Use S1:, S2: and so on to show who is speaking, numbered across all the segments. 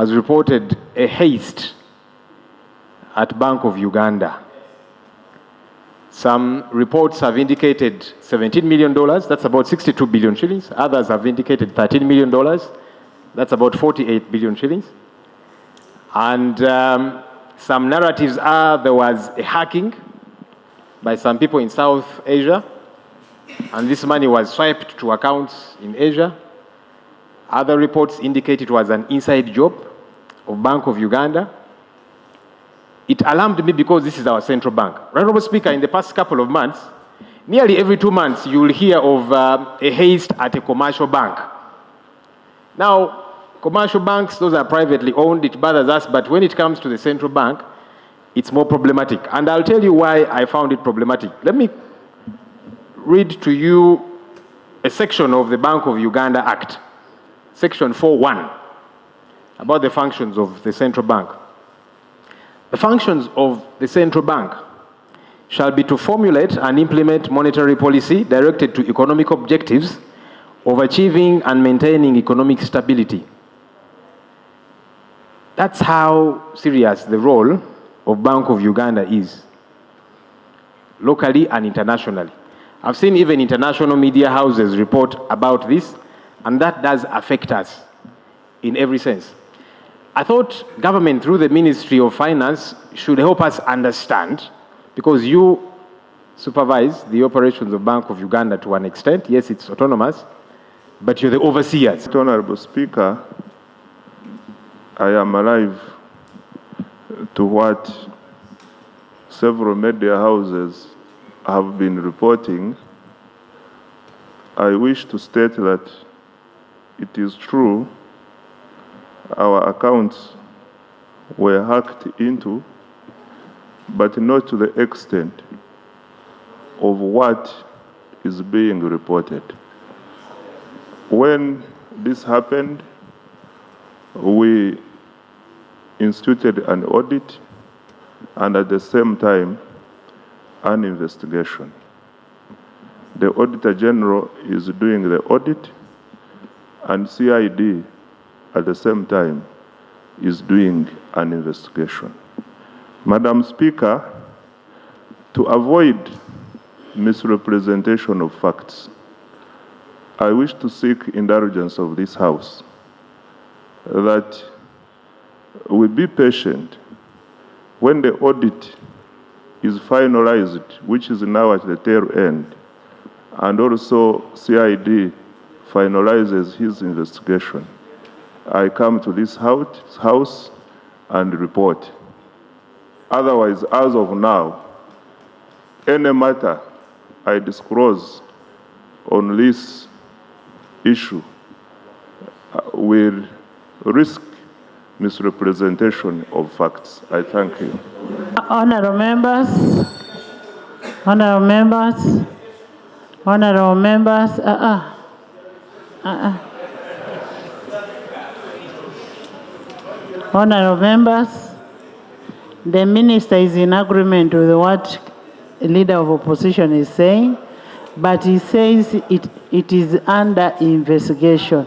S1: has reported a heist at Bank of Uganda. Some reports have indicated $17 million, that's about 62 billion shillings. Others have indicated $13 million, that's about 48 billion shillings. And some narratives are there was a hacking by some people in South Asia, and this money was swiped to accounts in Asia. Other reports indicate it was an inside job of Bank of Uganda. It alarmed me because this is our central bank. Honorable Speaker, in the past couple of months, nearly every 2 months, you will hear of a heist at a commercial bank. Now, commercial banks, those are privately owned, it bothers us, but when it comes to the central bank, it's more problematic. And I'll tell you why I found it problematic. Let me read to you a section of the Bank of Uganda Act, Section 4.1, about the functions of the central bank. The functions of the central bank shall be to formulate and implement monetary policy directed to economic objectives of achieving and maintaining economic stability. That's how serious the role of Bank of Uganda is, locally and internationally. I've seen even international media houses report about this, and that does affect us in every sense. I thought government, through the Ministry of Finance, should help us understand, because you supervise the operations of Bank of Uganda to an extent. Yes, it's autonomous, but you're the overseers.
S2: Honorable Speaker, I am alive to what several media houses have been reporting. I wish to state that it is true our accounts were hacked into, but not to the extent of what is being reported. When this happened, we instituted an audit and at the same time an investigation. The Auditor General is doing the audit, and CID at the same time is doing an investigation. Madam Speaker, to avoid misrepresentation of facts, I wish to seek indulgence of this House that we be patient when the audit is finalized, which is now at the tail end, and also CID finalizes his investigation. I come to this house and report. Otherwise, as of now, any matter I disclose on this issue will risk misrepresentation of facts. I thank you.
S3: Honorable members, Honorable members, the minister is in agreement with what a leader of opposition is saying, but he says it is under investigation.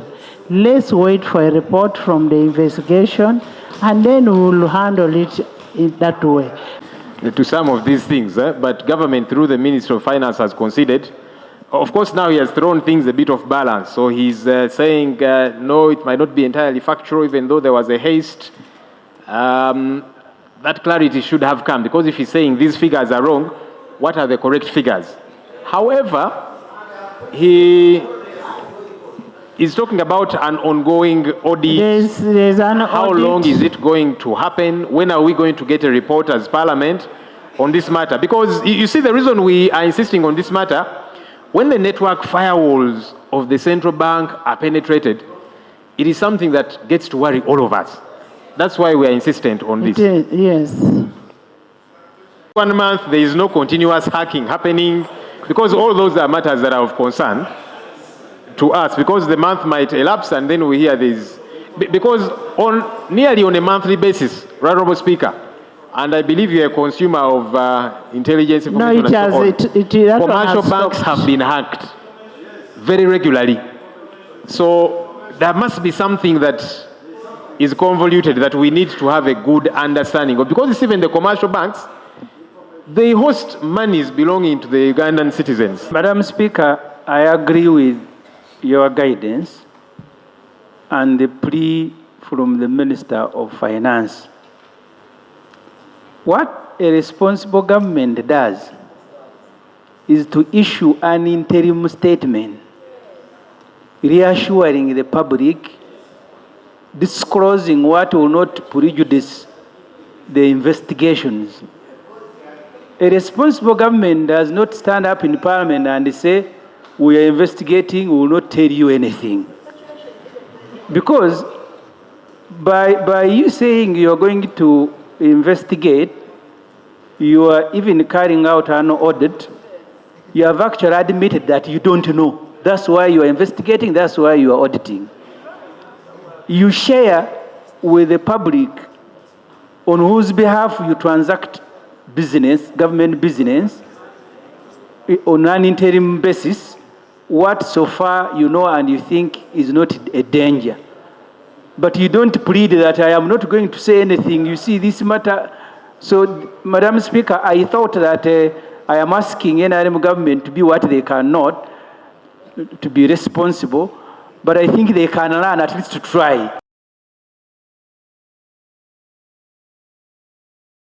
S3: Let's wait for a report from the investigation, and then we will handle it in that way.
S1: To some of these things, but government through the Ministry of Finance has conceded. Of course, now he has thrown things a bit off balance. So he's saying, no, it might not be entirely factual, even though there was a haste. That clarity should have come, because if he's saying these figures are wrong, what are the correct figures? However, he is talking about an ongoing audit.
S3: There's an
S1: How
S3: audit.
S1: long is it going to happen? When are we going to get a report as Parliament on this matter? Because you see, the reason we are insisting on this matter, when the network firewalls of the central bank are penetrated, it is something that gets to worry all of us. That's why we are insistent on this.
S3: Yes.
S1: 1 month, there is no continuous hacking happening, because all those are matters that are of concern to us, because the month might elapse and then we hear this. Because nearly on a monthly basis, Honorable Speaker, and I believe you're a consumer of intelligence information.
S3: No,
S1: commercial banks have been hacked very regularly. So there must be something that is convoluted that we need to have a good understanding of, because it's even the commercial banks, they host monies belonging to the Ugandan citizens.
S4: Madam Speaker, I agree with your guidance and the plea from the Minister of Finance. What a responsible government does is to issue an interim statement reassuring the public, disclosing what will not prejudice the investigations. A responsible government does not stand up in Parliament and say, we are investigating, we will not tell you anything. Because by you saying you are going to investigate, you are even carrying out an audit, you have actually admitted that you don't know. That's why you are investigating, that's why you are auditing. You share with the public on whose behalf you transact business, government business, on an interim basis, what so far you know and you think is not a danger. But you don't plead that I am not going to say anything. You see, this matter. So, Madam Speaker, I thought that I am asking NRM government to be what they cannot, to be responsible, but I think they can learn at least to try.